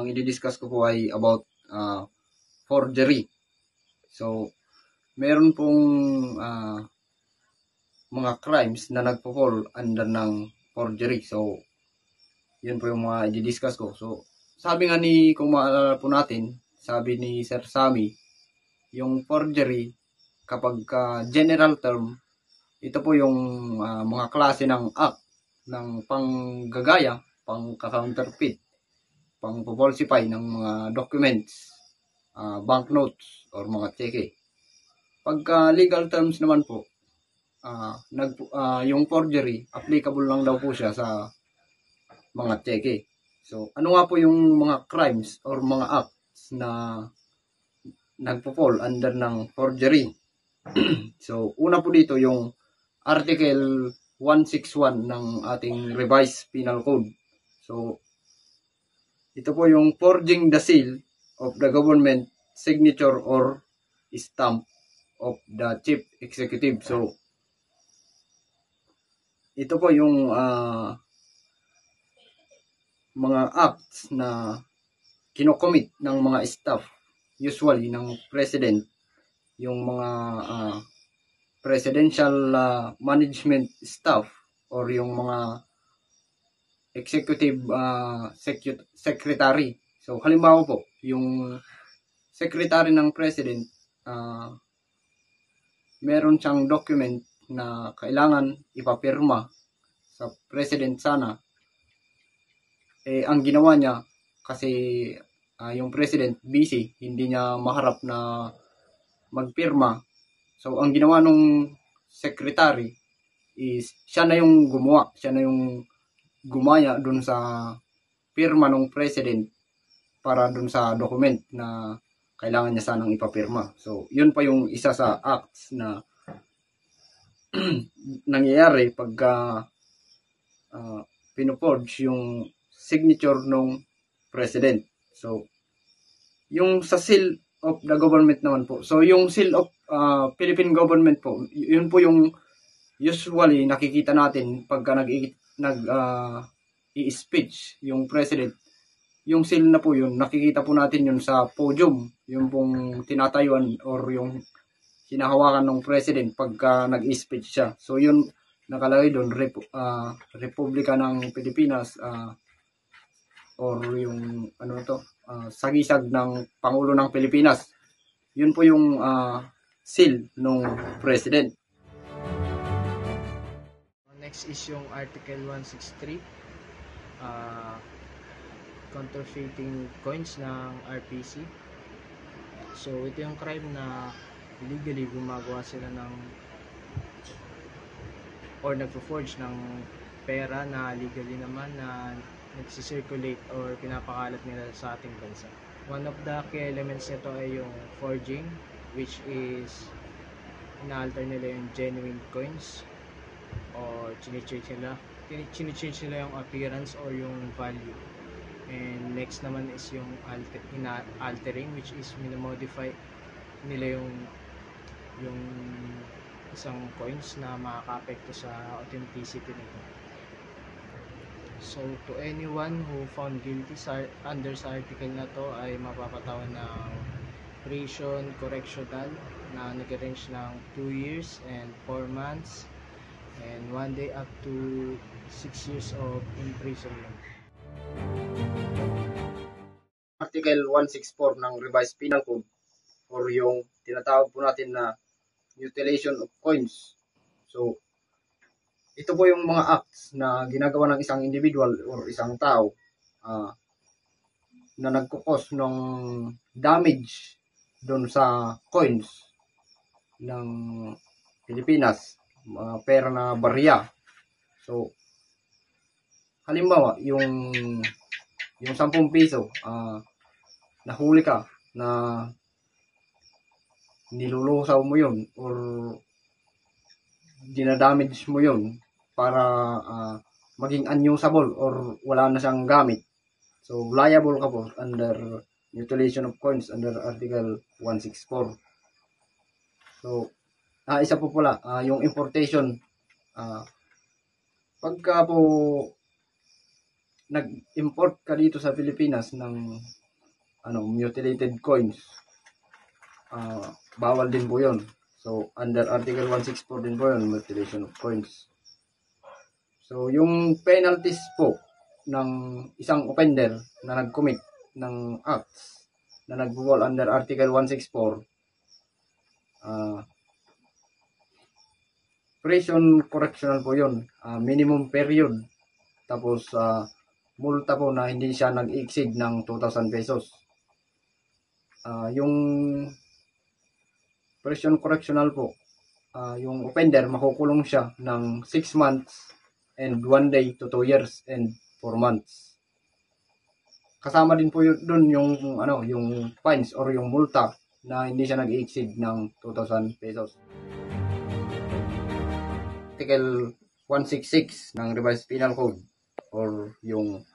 ang i-discuss ko po ay about forgery. So, meron pong mga crimes na nagpo-fall under ng forgery. So, yun po yung mga i-discuss ko. So, sabi nga kung maalala po natin, sabi ni Sir Sammy, yung forgery, kapag general term, ito po yung mga klase ng act ng panggagaya, pang-counterfeit, pang-falsify ng mga documents, banknotes, or mga cheque. Pagka legal terms naman po, yung forgery, applicable lang daw po siya sa mga cheque. So, ano nga po yung mga crimes or mga acts na nagpo-fall under ng forgery? So, una po dito yung Article 161 ng ating Revised Penal Code. So, ito po yung forging the seal of the government signature or stamp of the chief executive. So, ito po yung mga acts na kinocommit ng mga staff, usually ng president, yung mga presidential management staff or yung mga executive secretary. So, halimbawa po, yung secretary ng president, meron siyang document na kailangan ipapirma sa president sana. Ang ginawa niya, kasi yung president busy, hindi niya maharap na magpirma. So, ang ginawa nung secretary is siya na yung gumawa. Siya na yung gumaya dun sa pirma ng president para dun sa document na kailangan niya sanang ipapirma. So, yun pa yung isa sa acts na nangyayari pagka pinoforge yung signature ng president. So, yung sa seal of the government naman po. So, yung seal of Philippine government po, yun po yung usually nakikita natin pagka i-speech yung president. Yung seal na po yun, nakikita po natin yun sa podium, yung pong tinatayuan or yung hinahawakan ng president pagka nag-speech siya. So, yun nakalagay doon, Republika ng Pilipinas, or yung sagisag ng Pangulo ng Pilipinas. Yun po yung seal ng president. Next is yung Article 163, counterfeiting coins ng RPC. So, ito yung crime na illegally gumagawa sila ng or nagpo-forge ng pera na legally naman na nagsisirculate or pinapakalat nila sa ating bansa. One of the key elements nito ay yung forging, which is ina-alter nila yung genuine coins or chine-change nila yung appearance or yung value. And next naman is yung altering, which is minamodify nila yung isang coins na makaka-apekto sa authenticity nito. So, to anyone who found guilty under sa article na to ay mapapatawan ng prison correctional na nag-range ng 2 years and 4 months and 1 day up to 6 years of imprisonment. Article 164 ng Revised Penal Code or yung tinatawag po natin na mutilation of coins. So, ito po yung mga acts na ginagawa ng isang individual or isang tao na nagkukos ng damage doon sa coins ng Pilipinas, mga pera na barya. So, halimbawa, yung 10 piso, nahuli ka na nilulusaw mo yun or dinadamage mo yun para maging unusable or wala na siyang gamit. So, liable ka po under mutilation of coins under Article 164. So, isa po pala, yung importation. Pagka po nag-import ka dito sa Pilipinas ng mutilated coins, bawal din po yun. So, under Article 164 din po yun, mutilation of coins. So, yung penalties po ng isang offender na nag-commit ng acts na nag-fall under Article 164, prison correctional po yun, minimum period, tapos multa po na hindi siya nag-exceed ng 2,000 pesos. Yung prison correctional po, yung offender makukulong siya ng 6 months and 1 day to 2 years and 4 months. Kasama din po doon yung fines or yung multa na hindi siya nag-exceed ng 2,000 pesos. Article 166 ng Revised Penal Code, or yung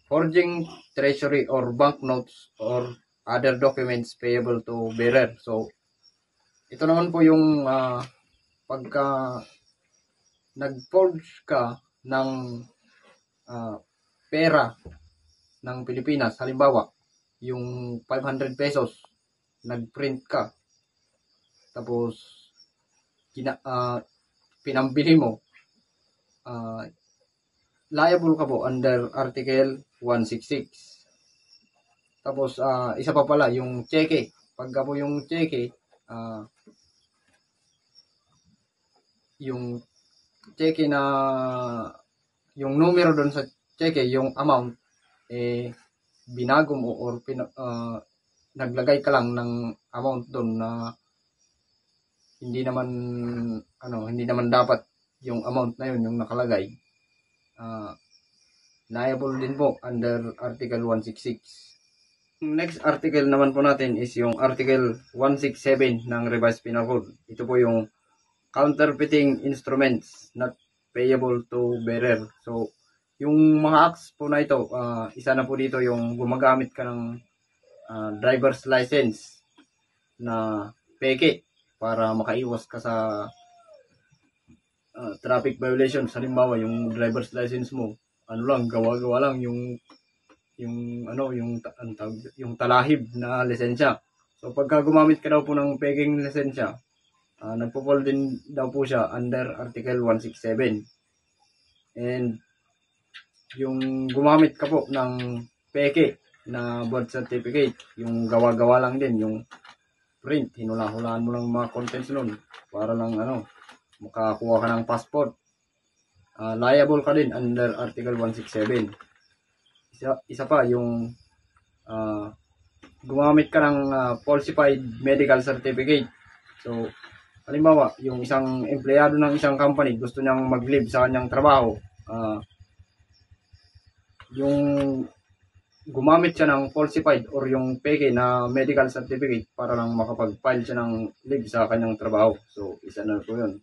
forging treasury or banknotes or other documents payable to bearer. So, ito naman po yung pagka nag-forge ka ng pera ng Pilipinas, halimbawa, yung 500 pesos, nag-print ka, tapos pinambili mo, liable ka po under Article 166. Tapos, isa pa pala, yung cheque. Pagka po yung cheque, yung cheque na, yung numero doon sa cheque, yung amount, binago mo or naglagay ka lang ng amount doon na hindi naman dapat yung amount na yun yung nakalagay, liable din po under Article 166. Next article naman po natin is yung Article 167 ng Revised Penal Code. Ito po yung counterfeiting instruments not payable to bearer. So, yung mga acts po na ito, isa na po dito yung gumagamit ka ng driver's license na peke para makaiwas ka sa traffic violations. Halimbawa, yung driver's license mo, gawa-gawa lang yung talahib na lisensya. So, pagka gumamit ka daw po ng peking lisensya, nagpo-fall din daw po siya under Article 167. And yung gumamit ka po ng peke na birth certificate, yung gawa-gawa lang din, yung print, hinula-hulaan mo lang mga contents nun para lang makakuha ka ng passport. Liable ka din under Article 167. Isa pa, yung gumamit ka ng falsified medical certificate. So, halimbawa, yung isang empleyado ng isang company, gusto niyang mag-leave sa kanyang trabaho, yung gumamit siya ng falsified or yung peke na medical certificate para lang makapag-file siya ng leave sa kanyang trabaho. So, isa na po yun.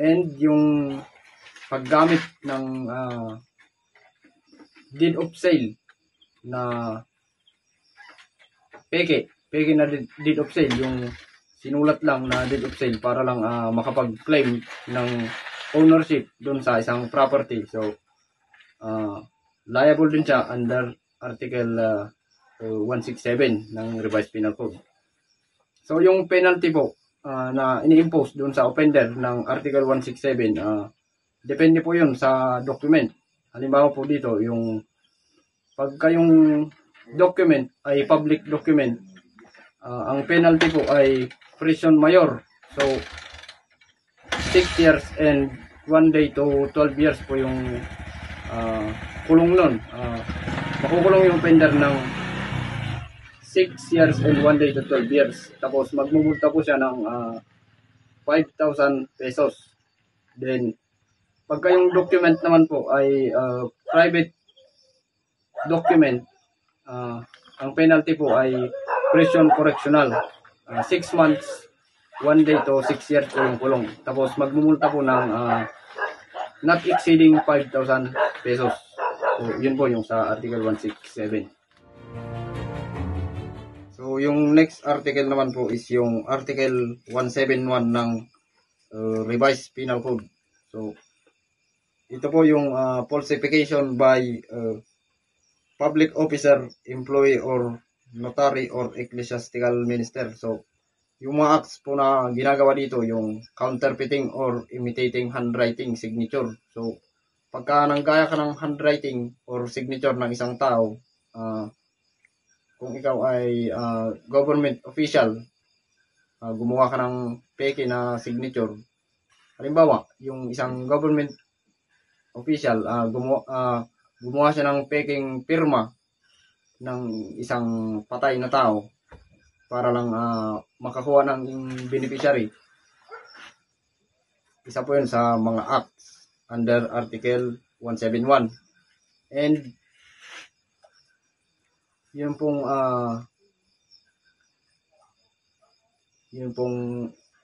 And yung paggamit ng deed of sale na peke na deed of sale, yung sinulat lang na deed of sale para lang makapag-claim ng ownership doon sa isang property. So, liable din siya under Article 167 ng Revised Penal Code. So, yung penalty po na ini-impose doon sa offender ng Article 167, depende po yun sa document. Halimbawa po dito, yung pagka yung document ay public document, ang penalty po ay prison mayor. So, 6 years and 1 day to 12 years po yung kulong nun. Makukulong yung offender ng 6 years and 1 day to 12 years. Tapos magmumulta po siya ng 5,000 pesos. Then, pagka yung document naman po ay private document, ang penalty po ay prison correctional. 6 months, 1 day to 6 years po yung kulong. Tapos magmumulta po ng not exceeding 5,000 pesos. So, yun po yung sa Article 167. So, yung next article naman po is yung Article 171 ng Revised Penal Code. So, ito po yung falsification by public officer, employee, or notary or ecclesiastical minister. So, yung mga acts po na ginagawa dito, yung counterfeiting or imitating handwriting signature. So, pagka nanggaya ka ng handwriting or signature ng isang tao, kung ikaw ay government official, gumawa ka ng peke na signature. Halimbawa, yung isang government official, gumawa siya ng peking pirma ng isang patay na tao para lang makakuha ng beneficiary. Isa po yun sa mga acts under Article 171. And yun pong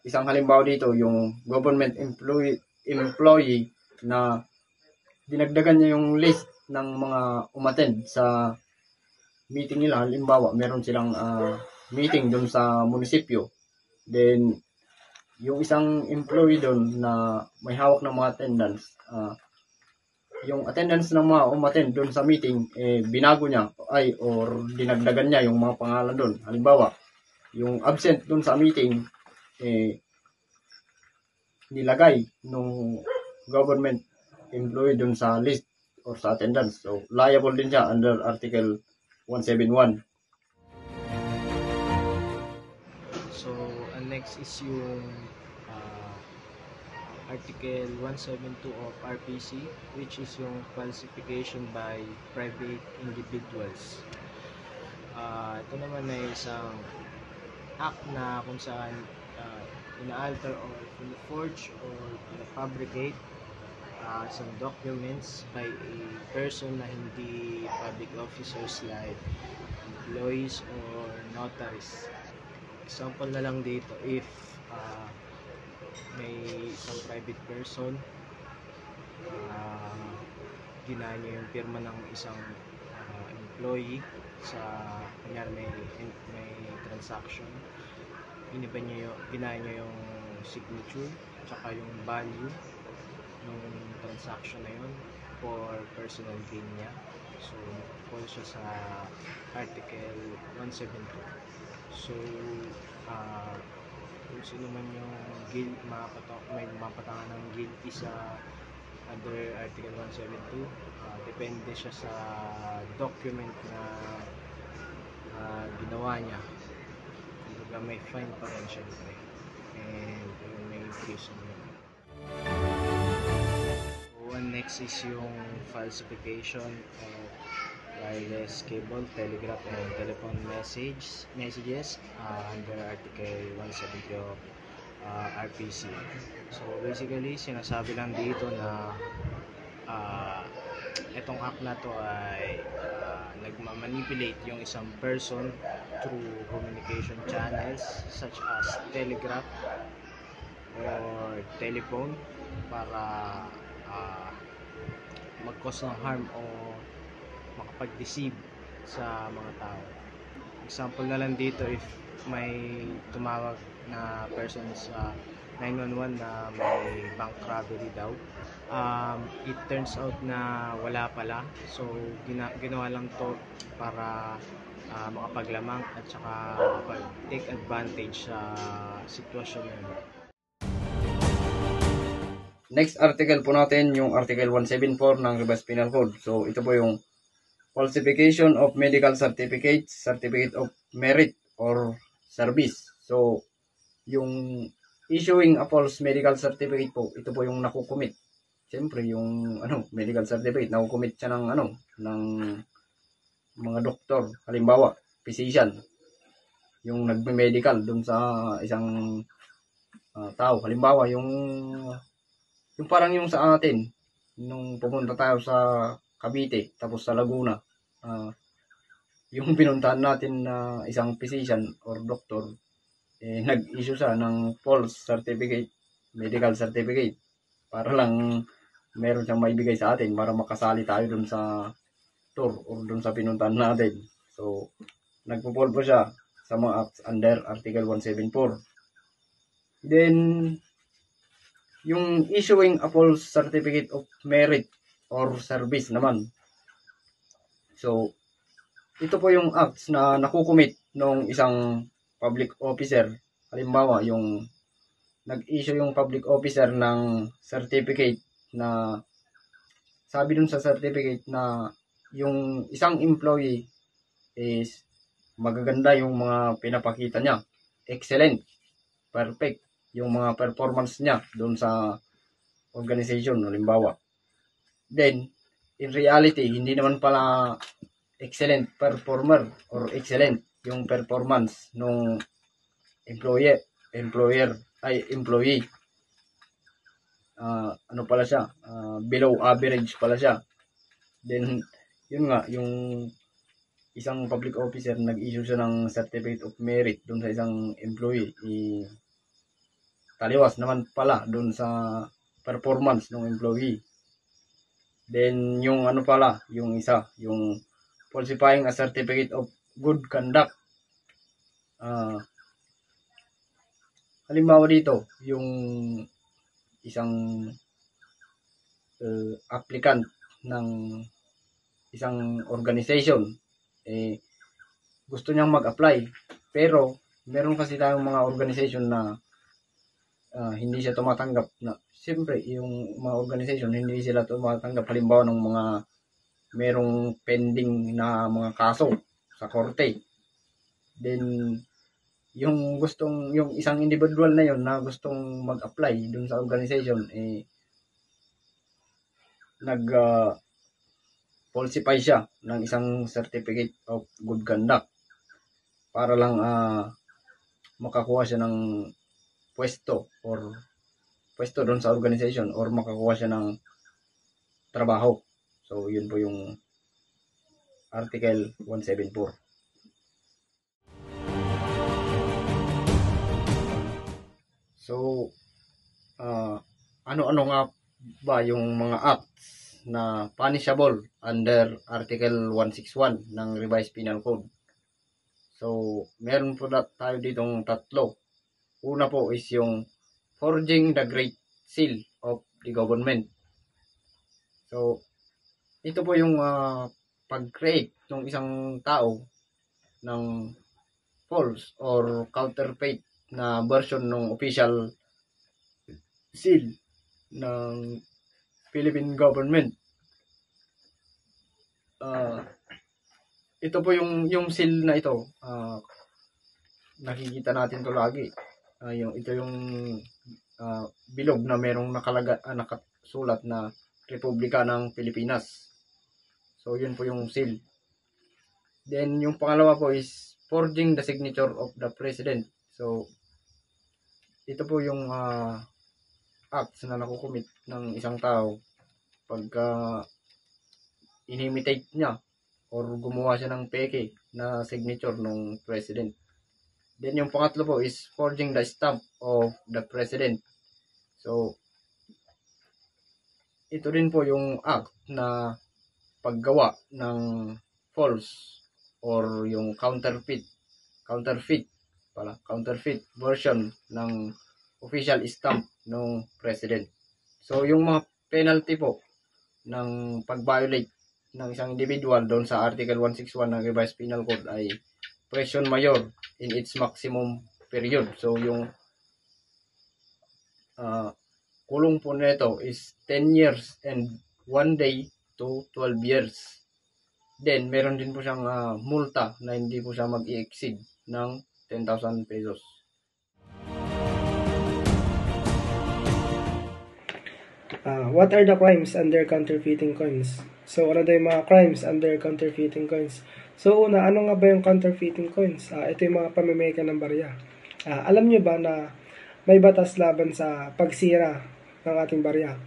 isang halimbawa dito, yung government employee na dinagdagan niya yung list ng mga umattend sa meeting nila. Halimbawa, meron silang meeting doon sa munisipyo. Then, yung isang employee doon na may hawak ng mga attendance, yung attendance ng mga umattend doon sa meeting, binago niya or dinagdagan niya yung mga pangalan doon. Halimbawa, yung absent doon sa meeting, nilagay nung government employee doon sa list or sa attendance. So, liable din siya under Article 171. So, next is yung Article 172 of RPC, which is yung falsification by private individuals. Ito naman ay isang act na kung saan ina-alter or forge or fabricate some documents by a person na hindi public officers like employees or notaries. Example na lang dito, if may isang private person, ginaya niya yung pirma ng isang employee sa, kunyari may transaction, ginaya niya yung signature tsaka yung value ng transaction na yun for personal gain niya. So, fall siya sa Article 172. So, kung sino man yung may mapatangan ng guilty sa under Article 172, depende siya sa document na ginawa niya. Kumbaga may fine pa rin syempre, and may prison niya. So, next is yung falsification of wireless cable, telegraph, and telephone messages under Article 170 of RPC. So basically, sinasabi lang dito na itong act na to ay nagmamanipulate yung isang person through communication channels such as telegraph or telephone para mag-cause ng harm o makapag-deceive sa mga tao. Example na lang dito, if may tumawag na person sa 911 na may bank robbery daw, it turns out na wala pala. So ginawa lang to para makapaglamang at saka makapag-take advantage sa sitwasyon na yun. Next article po natin, yung Article 174 ng Revised Penal Code. So, ito po yung falsification of medical certificates, certificate of merit, or service. So, yung issuing a false medical certificate po, ito po yung nakukumit. Siyempre, yung medical certificate, nakukumit siya ng ng mga doktor. Halimbawa, physician, yung nagme-medical dun sa isang tao. Halimbawa, yung parang yung sa atin, nung pumunta tayo sa Cavite, tapos sa Laguna, yung pinuntahan natin na isang physician or doctor, nag-issue siya ng false certificate, medical certificate, para lang meron siyang maibigay sa atin para makasali tayo dun sa tour or dun sa pinuntahan natin. So, nagpo-fall po siya sa mga acts under Article 174. Then, Yung issuing a false certificate of merit or service naman. So, ito po yung acts na nakukumit ng isang public officer. Halimbawa, yung nag-issue yung public officer ng certificate na sabi dun sa certificate na yung isang employee is magaganda yung mga pinapakita niya. Excellent. Perfect. Yung mga performance niya dun sa organization, halimbawa. Then, in reality, hindi naman pala excellent performer or excellent yung performance nung employee. Ano pala siya? Below average pala siya. Then, yun nga, yung isang public officer, nag-issue siya ng certificate of merit dun sa isang employee. Taliwas naman pala dun sa performance ng employee. Then, yung ano pala, yung isa, yung falsifying a certificate of good conduct. Halimbawa dito, yung isang applicant ng isang organization, gusto niyang mag-apply. Pero, meron kasi tayong mga organization na hindi siya tumatanggap. Na siyempre, yung mga organization, hindi sila tumatanggap. Halimbawa ng mga merong pending na mga kaso sa korte. Then, yung isang individual na yon na gustong mag-apply dun sa organization, falsify siya ng isang certificate of good conduct para lang makakuha siya ng pwesto doon sa organization or makakuha siya ng trabaho. So, yun po yung Article 174. So, ano-ano nga ba yung mga acts na punishable under Article 161 ng Revised Penal Code? So, meron po tayo ditong tatlo. Una po is yung forging the Great Seal of the Government. So, ito po yung pag-create ng isang tao ng false or counterfeit na version ng official seal ng Philippine government. Ito po yung seal na ito, nakikita natin to lagi. Ito yung bilog na merong nakasulat na Republika ng Pilipinas. So, yun po yung seal. Then, yung pangalawa po is forging the signature of the President. So, ito po yung acts na nakukumit ng isang tao pagka inimitate niya or gumawa siya ng peke na signature ng President. Then, yung pangatlo po is forging the stamp of the President. So, ito rin po yung act na paggawa ng false or yung counterfeit version ng official stamp ng President. So, yung mga penalty po ng pag-violate ng isang individual doon sa Article 161 ng Revised Penal Code ay prison mayor in its maximum period. So, yung kulong po nito is 10 years and 1 day to 12 years. Then, meron din po siyang multa na hindi po siya mag-i-exceed ng 10,000 pesos. What are the crimes under counterfeiting coins? So, ano daw yung mga crimes under counterfeiting coins? So, una, ano nga ba yung counterfeiting coins? Ito yung mga pamimeka ng barya. Alam nyo ba na may batas laban sa pagsira ng ating barya?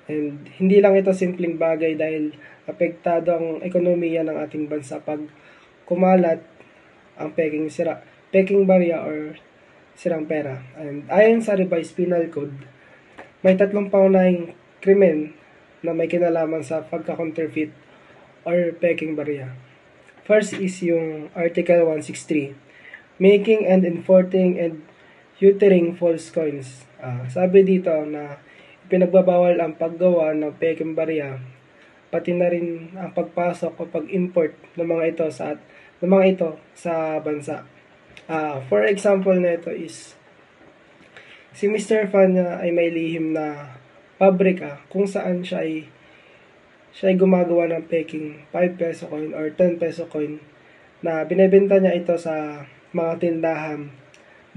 And hindi lang ito simpleng bagay dahil apektado ang ekonomiya ng ating bansa pag kumalat ang peking barya or sirang pera. And ayon sa Revised Penal Code, may tatlong paunahing krimen na may kinalaman sa pagka-counterfeit or peking barya. First is yung Article 163, making and importing and uttering false coins. Sabi dito na pinagbabawal ang paggawa ng pekeng barya, pati na rin ang pagpasok o pag-import ng mga ito sa bansa. For example na ito is si Mr. Fanya ay may lihim na pabrika kung saan siya ay gumagawa ng peking 5 peso coin or 10 peso coin na binebenta niya ito sa mga tindahan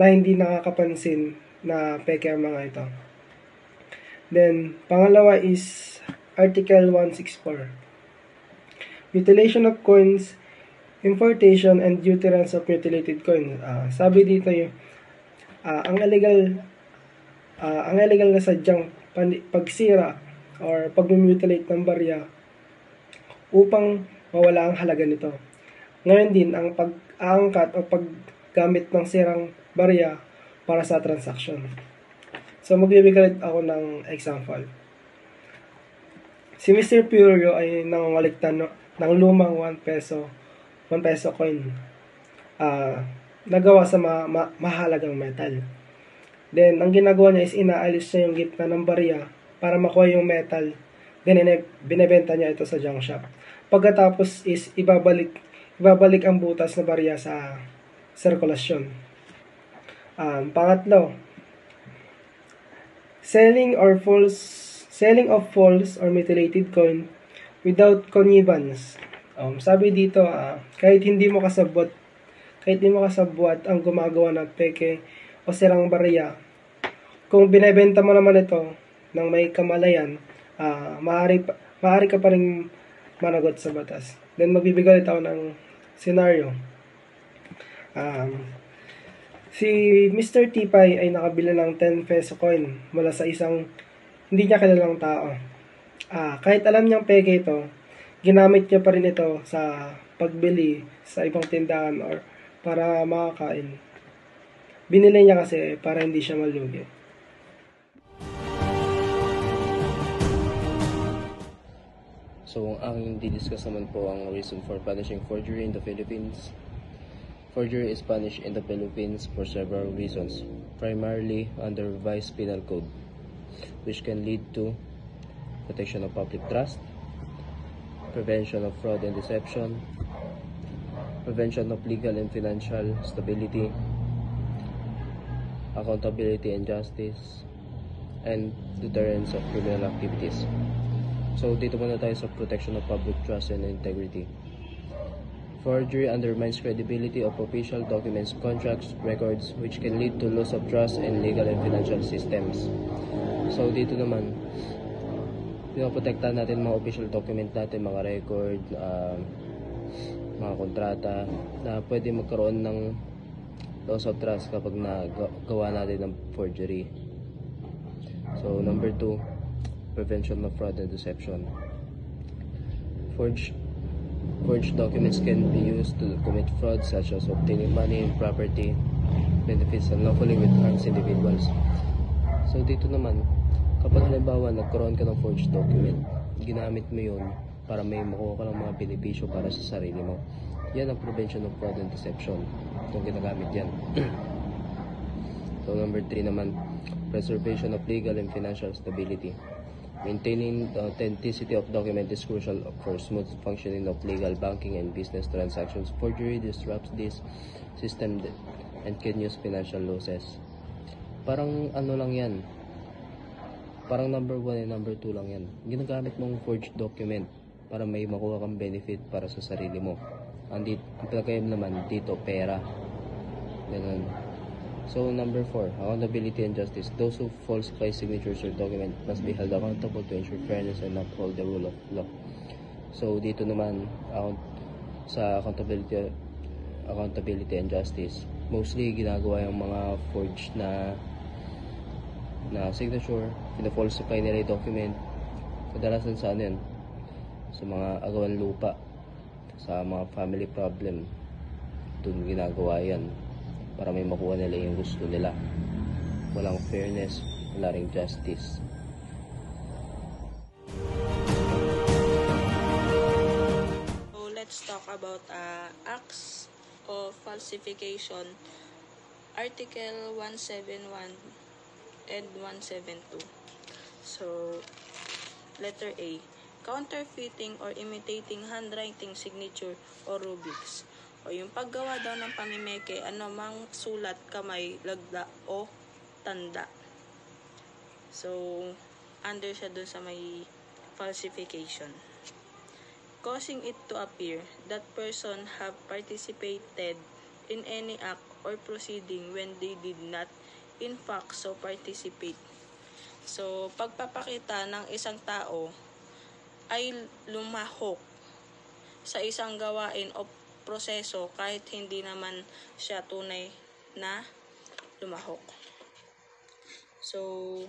na hindi nakakapansin na peke ang mga ito. Then, pangalawa is Article 164. Mutilation of coins, importation and utterance of mutilated coins. Sabi dito ang illegal na sadyang pagsira or pag-mutilate ng barya upang mawala ang halaga nito. Ngayon din, ang pag-aangkat o paggamit ng sirang barya para sa transaction. So, magbibigay ako ng example. Si Mr. Purio ay nangangalikta ng lumang 1 peso coin nagawa sa mahalagang metal. Then, ang ginagawa niya is inaalis niya yung gitna ng barya para makuha yung metal. Then, binebenta niya ito sa junk shop. Pagkatapos is ibabalik ang butas na barya sa sirkulasyon. Pangatlo, selling of false or mutilated coin without connivance. Sabi dito, kahit hindi mo kasabwat ang gumagawa ng peke o sirang barya, kung binebenta mo naman ito ng may kamalayan, maaari ka pa rin managot sa batas. Then magbibigay ito ng scenario. Si Mr. Tipay ay nakabila ng 10 peso coin mula sa isang hindi niya kilalang tao. Kahit alam niyang peke ito, ginamit niya pa rin ito sa pagbili sa ibang tindahan or para makakain. Binili niya kasi para hindi siya malugi. So, ang aking didiscuss naman po ang reason for punishing forgery in the Philippines. Forgery is punished in the Philippines for several reasons, primarily under revised penal code, which can lead to protection of public trust, prevention of fraud and deception, prevention of legal and financial stability, accountability and justice, and deterrence of criminal activities. So, dito muna tayo sa protection of public trust and integrity. Forgery undermines credibility of official documents, contracts, records, which can lead to loss of trust in legal and financial systems. So, dito naman, pinoprotektahan natin mga official document natin, mga record, mga kontrata, na pwede magkaroon ng loss of trust kapag nagawa natin ng forgery. So, number 2, prevention of fraud and deception. Forged documents can be used to commit fraud such as obtaining money, property, benefits unlawfully with harms individuals. So dito naman, kapag halimbawa nagkaroon ka ng forged document, ginamit mo yun para may makuha ka ng mga benepisyo para sa sarili mo. Yan ang prevention of fraud and deception. Itong ginagamit yan. So number 3 naman, preservation of legal and financial stability. Maintaining the authenticity of document is crucial for smooth functioning of legal, banking, and business transactions. Forgery disrupts this system and can use financial losses. Parang ano lang yan, parang number 1 and number 2 lang yan. Ginagamit mong forged document para may makuha kang benefit para sa sarili mo. Ang pinagkayam naman dito, pera. Ganun. So, number 4, accountability and justice. Those who falsify signatures or document must be held accountable to ensure fairness and uphold the rule of law. So, dito naman, sa accountability and justice, mostly ginagawa yung mga forged na signature, pina-falsify nila yung document. Kadalasan sa ano yun? Sa mga agawan lupa, sa mga family problem, doon ginagawa yan para may makuha nila yung gusto nila. Walang fairness, wala ring justice. So let's talk about acts of falsification, Article 171 and 172. So, letter A, counterfeiting or imitating handwriting, signature, or rubrics. O yung paggawa daw ng pamimeke, anumang sulat, kamay, lagda, o tanda. So, under siya dun sa may falsification. Causing it to appear that person have participated in any act or proceeding when they did not in fact so participate. So, pagpapakita ng isang tao ay lumahok sa isang gawain o proseso kahit hindi naman siya tunay na lumahok. So,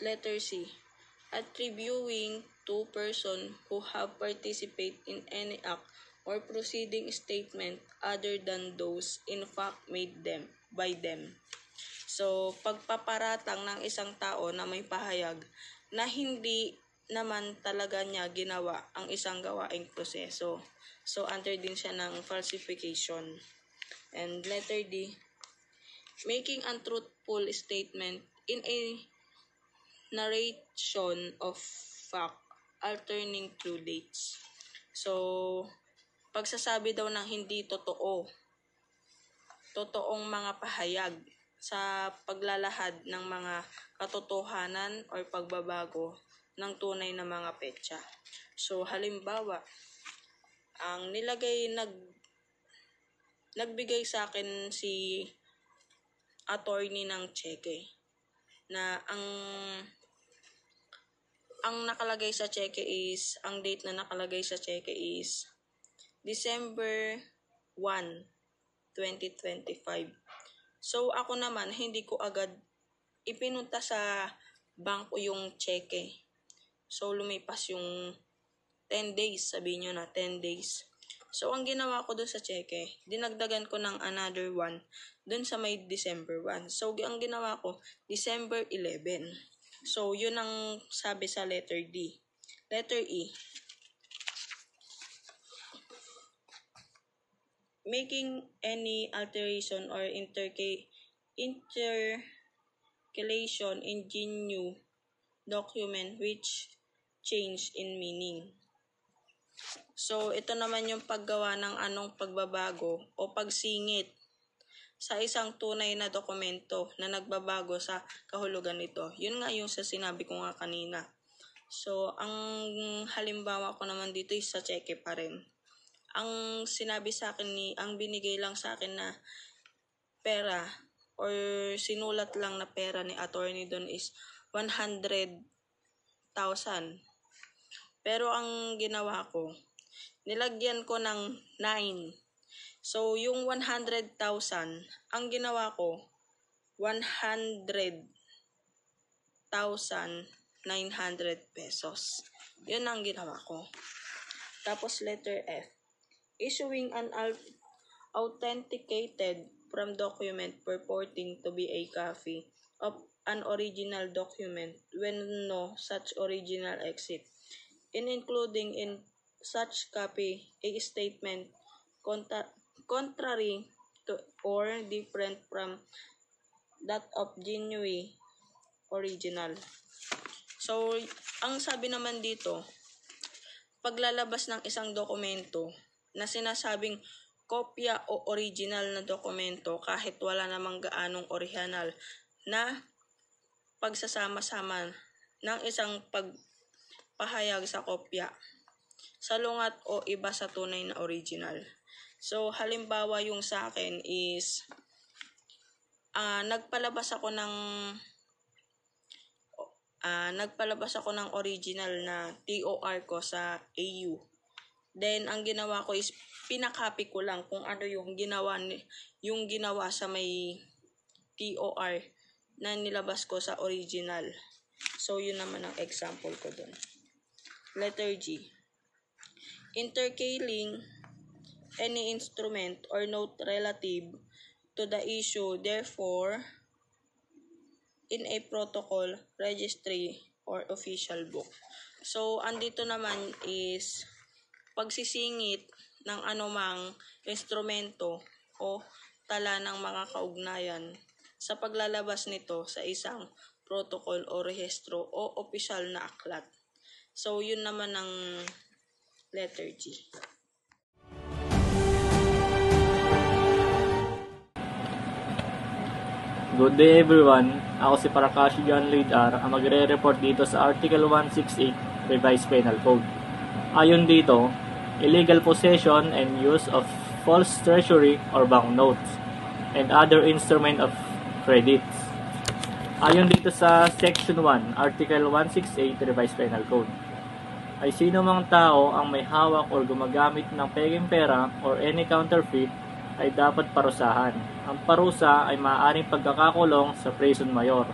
letter C, attributing to person who have participated in any act or proceeding statement other than those in fact made them by them. So, pagpaparatang ng isang tao na may pahayag na hindi naman talaga niya ginawa ang isang gawaing proseso. So, under din siya ng falsification. And letter D, making untruthful statement in a narration of fact, altering true dates. So, pagsasabi daw ng hindi totoong mga pahayag sa paglalahad ng mga katotohanan o pagbabago ng tunay na mga petsa. So, halimbawa, ang nagbigay sa akin si attorney ng cheque na ang nakalagay sa cheque is, ang date na nakalagay sa cheque is December 1, 2025. So, ako naman, hindi ko agad ipinunta sa bangko yung cheque. So, lumipas yung 10 days, sabihin nyo na 10 days. So, ang ginawa ko doon sa cheque, dinagdagan ko ng another one doon sa may December 1. So, ang ginawa ko, December 11. So, yun ang sabi sa letter D. Letter E, making any alteration or intercalation in genuine document which change in meaning. So, ito naman yung paggawa ng anong pagbabago o pagsingit sa isang tunay na dokumento na nagbabago sa kahulugan nito. Yun nga yung sa sinabi ko nga kanina. So, ang halimbawa ko naman dito is sa cheque pa rin. Ang sinabi sa akin ang binigay lang sa akin na pera or sinulat lang na pera ni attorney doon is 100,000. Pero ang ginawa ko, nilagyan ko ng 9. So, yung 100,000, ang ginawa ko, 100,900 pesos. Yun ang ginawa ko. Tapos, letter F, issuing an authenticated from document purporting to be a copy of an original document when no such original exists, in including in such copy a statement contrary to or different from that of genuine original. So, ang sabi naman dito, paglalabas ng isang dokumento na sinasabing kopya o original na dokumento kahit wala namang gaanong original na pagsasama-sama ng isang pagpahayag sa kopya, salungat o iba sa tunay na original. So, halimbawa yung sa akin is nagpalabas ako ng original na TOR ko sa AU. Then, ang ginawa ko is pinakopy ko lang kung ano yung ginawa sa may TOR na nilabas ko sa original. So, yun naman ang example ko dun. Letter G, intercaling any instrument or note relative to the issue, therefore, in a protocol, registry, or official book. So, andito naman is pagsisingit ng anumang instrumento o tala ng mga kaugnayan sa paglalabas nito sa isang protocol o rehistro o opisyal na aklat. So, yun naman ang letter G. Good day everyone, ako si Parakash John Lloyd R. ang magre-report dito sa Article 168 Revised Penal Code. Ayon dito, illegal possession and use of false treasury or banknotes and other instrument of credits. Ayon dito sa Section 1, Article 168 Revised Penal Code, ay sino mang tao ang may hawak or gumagamit ng pekeng pera or any counterfeit ay dapat parusahan. Ang parusa ay maaaring pagkakakulong sa prison mayor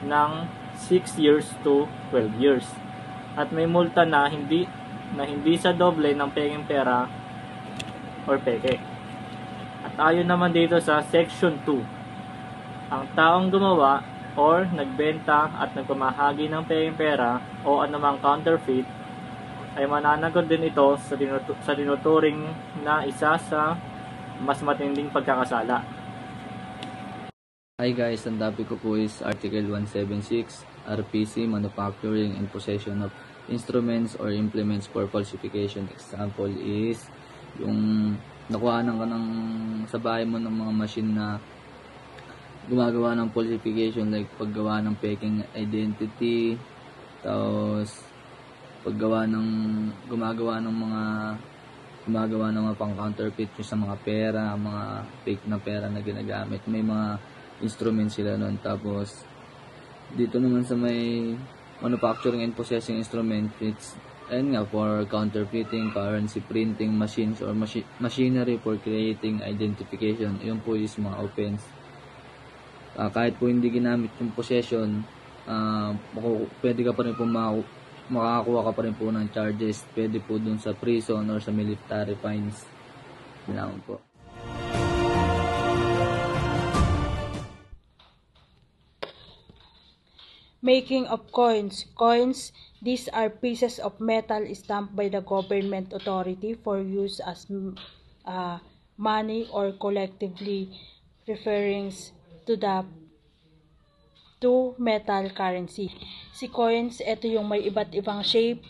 ng 6 years to 12 years. At may multa na hindi sa doble ng pekeng pera or peke. At ayon naman dito sa Section 2, ang taong gumawa or nagbenta at nagpamahagi ng pekeng pera o anumang counterfeit ay mananagot din ito sa tinuturing na isa sa mas matinding pagkakasala. Hi guys, ang topic ko po is Article 176 RPC, Manufacturing and Possession of Instruments or Implements for Falsification. Example is yung nakuhanan ka sa bahay mo ng mga machine na gumagawa ng falsification, like paggawa ng peking identity, tapos gumagawa ng mga pang-counterfeit sa mga pera, mga fake na pera na ginagamit. May mga instruments sila nun. Tapos, dito naman sa may manufacturing and possessing instrument, it's for counterfeiting, currency printing, machines or machinery for creating identification. Yun po is mga offense. Kahit po hindi ginamit yung possession, pwede ka pa rin po makakakuha ka pa rin po ng charges. Pwede po dun sa prison or sa military fines. Yun po. Making of coins. Coins, these are pieces of metal stamped by the government authority for use as money or collectively referring to metal currency. Si coins, ito yung may iba't ibang shape,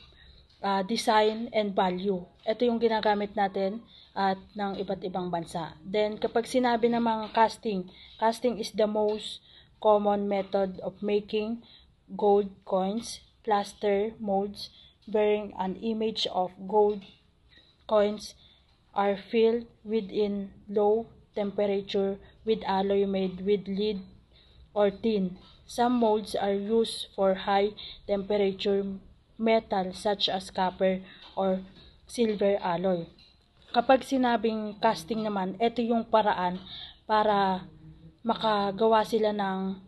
design, and value. Ito yung ginagamit natin at ng iba't ibang bansa. Then, kapag sinabi namang casting is the most common method of making gold coins. Plaster molds bearing an image of gold coins are filled within low temperature with alloy made with lead or tin. Some molds are used for high temperature metal such as copper or silver alloy. Kapag sinabing casting naman, ito yung paraan para makagawa sila ng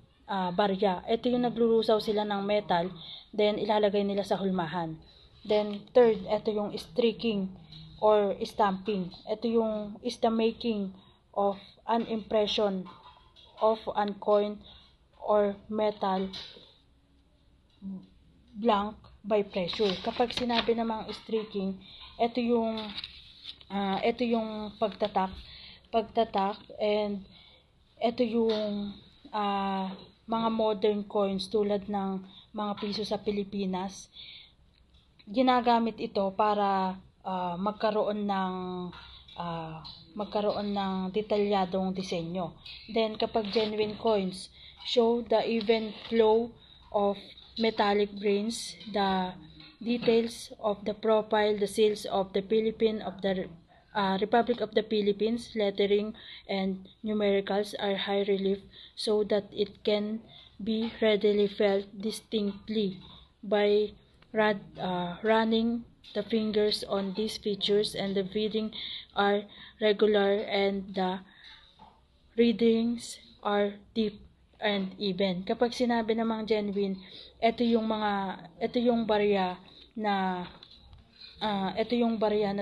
barya. Ito yung naglulusaw sila ng metal, then ilalagay nila sa hulmahan. Then third, ito yung streaking or stamping. Ito yung is the making of an impression of an coin or metal blank by pressure. Kapag sinabi namang streaking, ito yung pagtatak, and ito yung mga modern coins tulad ng mga piso sa Pilipinas. Ginagamit ito para magkaroon ng detalyadong disenyo. Then kapag genuine coins, show the even flow of metallic grains, the details of the profile, the seals of the Republic of the Philippines, lettering and numericals are high relief so that it can be readily felt distinctly by running the fingers on these features, and the reading are regular and the readings are deep and even. Kapag sinabi namang genuine, ito yung barya na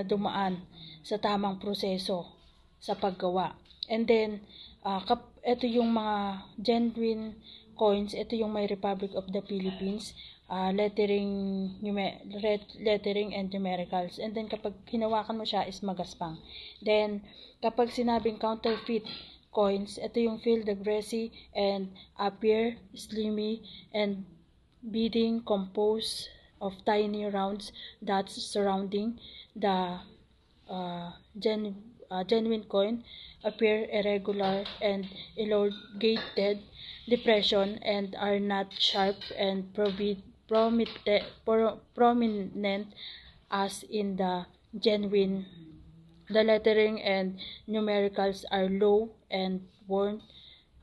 dumaan sa tamang proseso sa paggawa. And then ito yung mga genuine coins, ito yung may Republic of the Philippines, lettering and numericals. And then kapag hinawakan mo siya is magaspang. Then kapag sinabing counterfeit coins. Ito yung feel the grassy and appear slimy and beading composed of tiny rounds dots surrounding the genuine coin appear irregular and elongated depression and are not sharp and prominent as in the genuine. The lettering and numericals are low and worn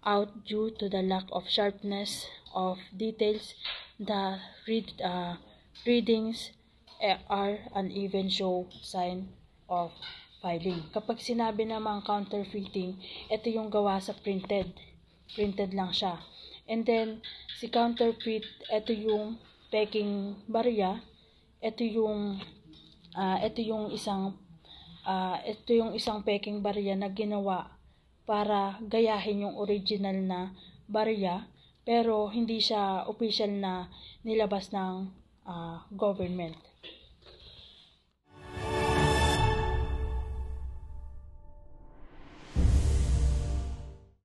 out due to the lack of sharpness of details. The readings are uneven, show sign of filing. Kapag sinabi namang counterfeiting, ito yung gawa sa printed. Printed lang siya. And then, si counterfeit, ito yung peking barya. Ito yung isang peking barya na ginawa para gayahin yung original na barya, pero hindi siya official na nilabas ng government.